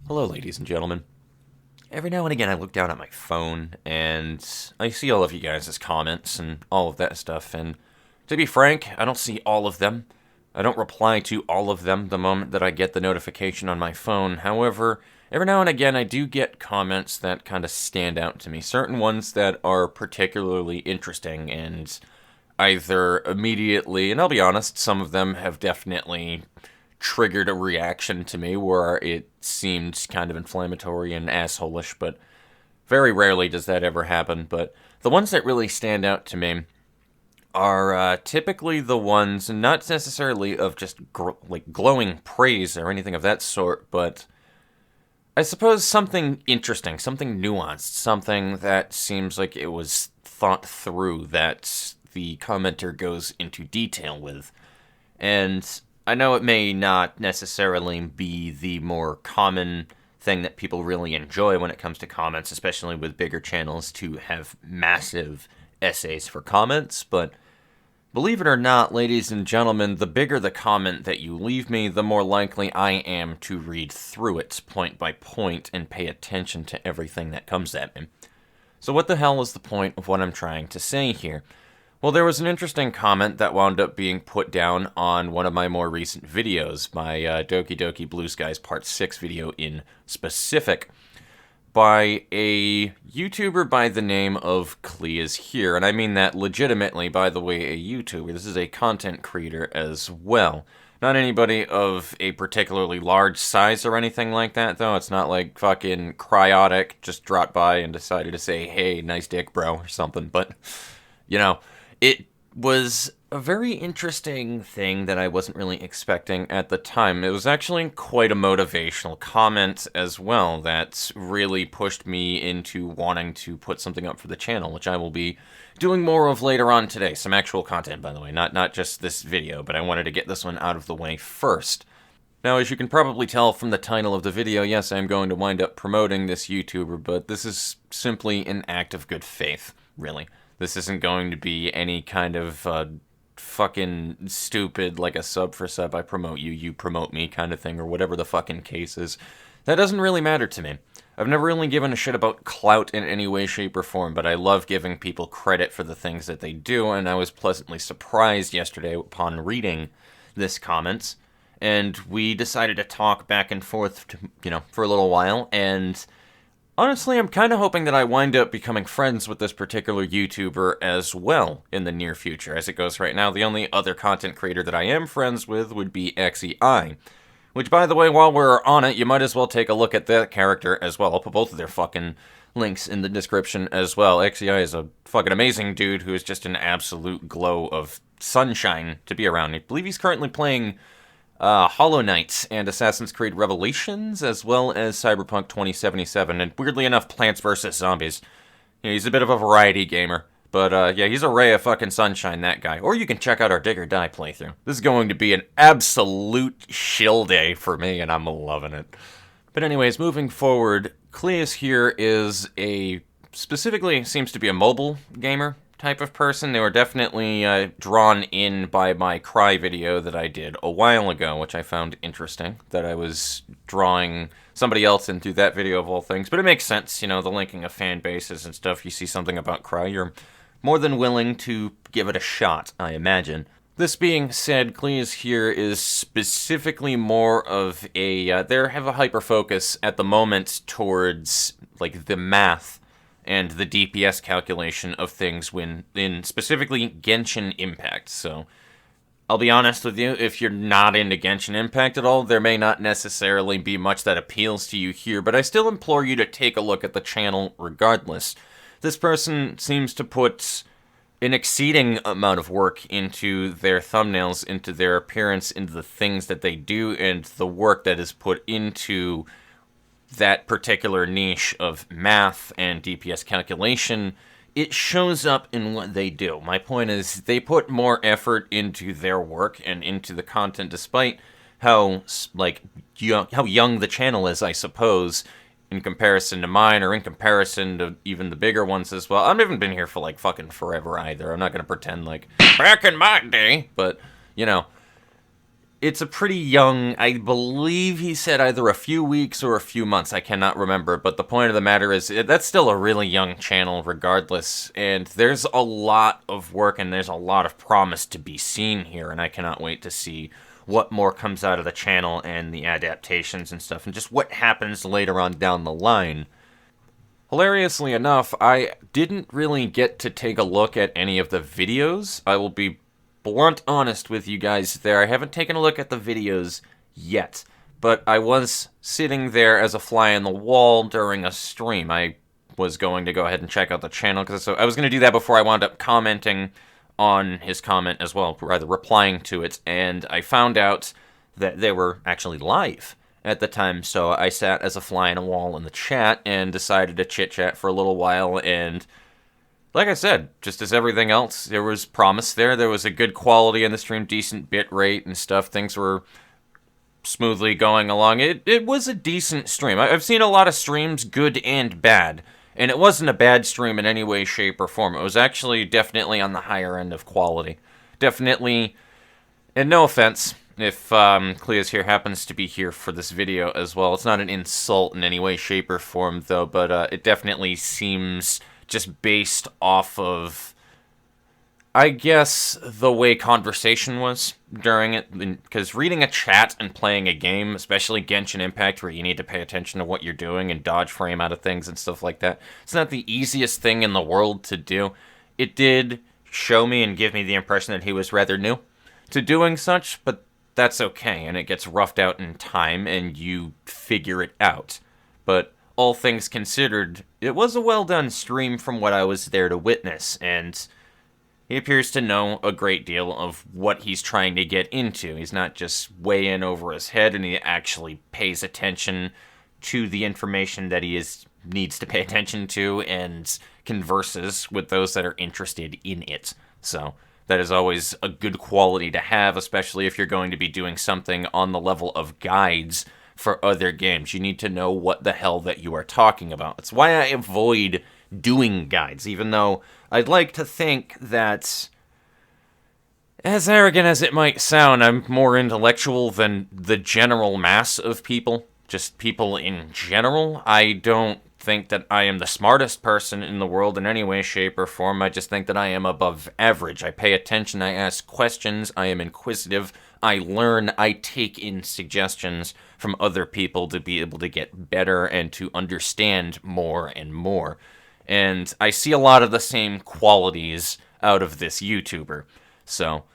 Hello, ladies and gentlemen. Every now and again, I look down at my phone and I see all of you guys' comments and all of that stuff. And to be frank, I don't see all of them. I don't reply to all of them the moment that I get the notification on my phone. However, every now and again, I do get comments that kind of stand out to me. Certain ones that are particularly interesting and either immediately, and I'll be honest, some of them have definitely triggered a reaction to me where it seemed kind of inflammatory and assholish, but very rarely does that ever happen. But the ones that really stand out to me are typically the ones, not necessarily of just glowing praise or anything of that sort, but I suppose something interesting, something nuanced, something that seems like it was thought through, that the commenter goes into detail with. And I know it may not necessarily be the more common thing that people really enjoy when it comes to comments, especially with bigger channels, to have massive essays for comments, but believe it or not, ladies and gentlemen, the bigger the comment that you leave me, the more likely I am to read through it point by point and pay attention to everything that comes at me. So what the hell is the point of what I'm trying to say here? Well, there was an interesting comment that wound up being put down on one of my more recent videos, my Doki Doki Blue Skies Part 6 video in specific, by a YouTuber by the name of Clea's Here. And I mean that legitimately, by the way, a YouTuber. This is a content creator as well. Not anybody of a particularly large size or anything like that, though. It's not like fucking Cryotic just dropped by and decided to say, hey, nice dick, bro, or something. But, you know, it was a very interesting thing that I wasn't really expecting at the time. It was actually quite a motivational comment as well that really pushed me into wanting to put something up for the channel, which I will be doing more of later on today. Some actual content, by the way, not just this video, but I wanted to get this one out of the way first. Now, as you can probably tell from the title of the video, yes, I'm going to wind up promoting this YouTuber, but this is simply an act of good faith, really. This isn't going to be any kind of fucking stupid, like a sub for sub, I promote you, you promote me kind of thing, or whatever the fucking case is. That doesn't really matter to me. I've never really given a shit about clout in any way, shape, or form, but I love giving people credit for the things that they do, and I was pleasantly surprised yesterday upon reading this comments, and we decided to talk back and forth, for a little while, and honestly, I'm kind of hoping that I wind up becoming friends with this particular YouTuber as well in the near future. As it goes right now, the only other content creator that I am friends with would be XEI. Which, by the way, while we're on it, you might as well take a look at that character as well. I'll put both of their fucking links in the description as well. XEI is a fucking amazing dude who is just an absolute glow of sunshine to be around. I believe he's currently playing Hollow Knight and Assassin's Creed Revelations, as well as Cyberpunk 2077, and weirdly enough, Plants vs. Zombies. He's a bit of a variety gamer, but yeah, he's a ray of fucking sunshine, that guy. Or you can check out our Dig or Die playthrough. This is going to be an absolute shill day for me, and I'm loving it. But anyways, moving forward, Cleus here is specifically seems to be a mobile gamer type of person. They were definitely drawn in by my Cry video that I did a while ago, which I found interesting, that I was drawing somebody else into that video of all things. But it makes sense, the linking of fan bases and stuff. You see something about Cry, you're more than willing to give it a shot, I imagine. This being said, Cleus here is specifically more of they have a hyper-focus at the moment towards, the math and the DPS calculation of things when in specifically Genshin Impact. So, I'll be honest with you, if you're not into Genshin Impact at all, there may not necessarily be much that appeals to you here, but I still implore you to take a look at the channel regardless. This person seems to put an exceeding amount of work into their thumbnails, into their appearance, into the things that they do, and the work that is put into that particular niche of math and DPS calculation. It shows up in what they do. My point is, they put more effort into their work and into the content, despite how young the channel is, I suppose, in comparison to mine, or in comparison to even the bigger ones as well. I haven't been here for, fucking forever either. I'm not gonna pretend back in my day, but, it's a pretty young, I believe he said either a few weeks or a few months, I cannot remember, but the point of the matter is that's still a really young channel regardless, and there's a lot of work and there's a lot of promise to be seen here, and I cannot wait to see what more comes out of the channel and the adaptations and stuff, and just what happens later on down the line. Hilariously enough, I didn't really get to take a look at any of the videos. I will be blunt honest with you guys there. I haven't taken a look at the videos yet, but I was sitting there as a fly on the wall during a stream. I was going to go ahead and check out the channel, because I was going to do that before I wound up commenting on his comment as well, rather replying to it, and I found out that they were actually live at the time, so I sat as a fly on a wall in the chat and decided to chit-chat for a little while, and like I said, just as everything else, there was promise there. There was a good quality in the stream, decent bit rate and stuff. Things were smoothly going along. It was a decent stream. I've seen a lot of streams, good and bad, and it wasn't a bad stream in any way, shape, or form. It was actually definitely on the higher end of quality. Definitely, and no offense if Cleus here happens to be here for this video as well. It's not an insult in any way, shape, or form, though, but it definitely seems just based off of, I guess, the way conversation was during it, because reading a chat and playing a game, especially Genshin Impact, where you need to pay attention to what you're doing and dodge frame out of things and stuff like that, it's not the easiest thing in the world to do. It did show me and give me the impression that he was rather new to doing such, but that's okay, and it gets roughed out in time, and you figure it out. But all things considered, it was a well-done stream from what I was there to witness, and he appears to know a great deal of what he's trying to get into. He's not just way in over his head, and he actually pays attention to the information that needs to pay attention to, and converses with those that are interested in it. So that is always a good quality to have, especially if you're going to be doing something on the level of guides for other games. You need to know what the hell that you are talking about. It's why I avoid doing guides, even though I'd like to think that, as arrogant as it might sound, I'm more intellectual than the general mass of people. Just people in general. I don't think that I am the smartest person in the world in any way, shape, or form. I just think that I am above average. I pay attention, I ask questions, I am inquisitive, I learn, I take in suggestions from other people to be able to get better and to understand more and more. And I see a lot of the same qualities out of this YouTuber. So,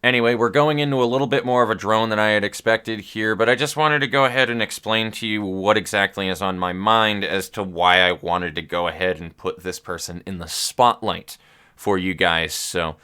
anyway, we're going into a little bit more of a drone than I had expected here, but I just wanted to go ahead and explain to you what exactly is on my mind as to why I wanted to go ahead and put this person in the spotlight for you guys. So,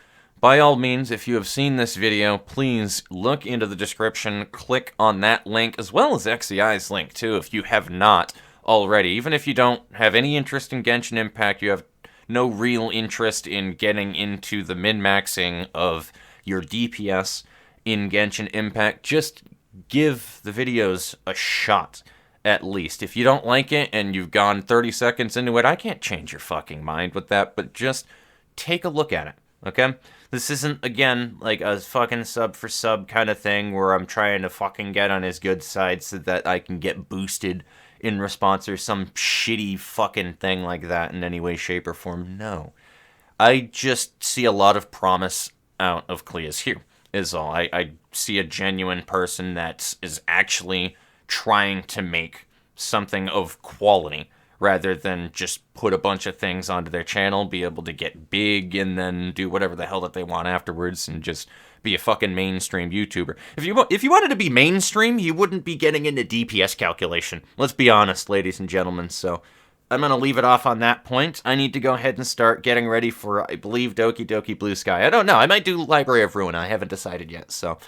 by all means, if you have seen this video, please look into the description, click on that link, as well as XEI's link, too, if you have not already. Even if you don't have any interest in Genshin Impact, you have no real interest in getting into the min-maxing of your DPS in Genshin Impact, just give the videos a shot, at least. If you don't like it and you've gone 30 seconds into it, I can't change your fucking mind with that, but just take a look at it, okay? This isn't, again, like a fucking sub for sub kind of thing where I'm trying to fucking get on his good side so that I can get boosted in response or some shitty fucking thing like that in any way, shape, or form. No. I just see a lot of promise out of Cleus here, is all. I see a genuine person that is actually trying to make something of quality, rather than just put a bunch of things onto their channel, be able to get big, and then do whatever the hell that they want afterwards, and just be a fucking mainstream YouTuber. If you wanted to be mainstream, you wouldn't be getting into DPS calculation. Let's be honest, ladies and gentlemen, so I'm going to leave it off on that point. I need to go ahead and start getting ready for, I believe, Doki Doki Blue Sky. I don't know. I might do Library of Ruin. I haven't decided yet. So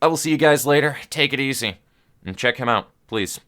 I will see you guys later. Take it easy. And check him out, please.